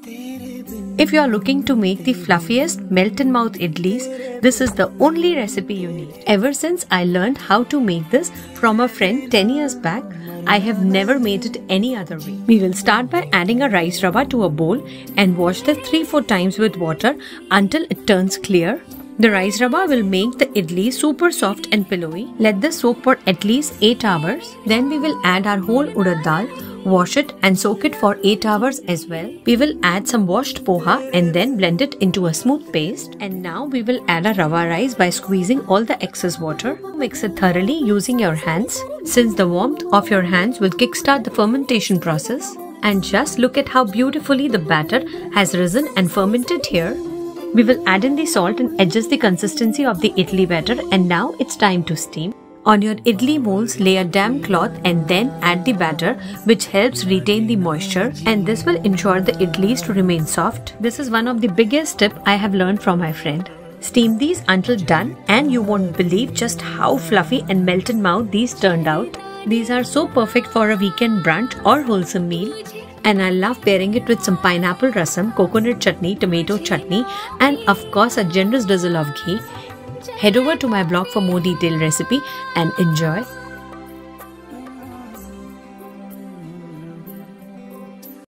If you are looking to make the fluffiest melt-in-mouth idlis, this is the only recipe you need. Ever since I learned how to make this from a friend 10 years back, I have never made it any other way. We will start by adding a rice rava to a bowl and wash this 3-4 times with water until it turns clear. The rice rava will make the idli super soft and pillowy. Let this soak for at least 8 hours. Then we will add our whole urad dal, wash it and soak it for 8 hours as well. We will add some washed poha and then blend it into a smooth paste. And now we will add a rava rice by squeezing all the excess water. Mix it thoroughly using your hands, since the warmth of your hands will kickstart the fermentation process. And just look at how beautifully the batter has risen and fermented here. We will add in the salt and adjust the consistency of the idli batter, and now it's time to steam. On your idli molds, lay a damp cloth and then add the batter, which helps retain the moisture, and this will ensure the idlis to remain soft. This is one of the biggest tips I have learned from my friend. Steam these until done and you won't believe just how fluffy and melt in mouth these turned out. These are so perfect for a weekend brunch or wholesome meal. And I love pairing it with some pineapple rasam, coconut chutney, tomato chutney, and of course a generous drizzle of ghee. Head over to my blog for more detailed recipe and enjoy.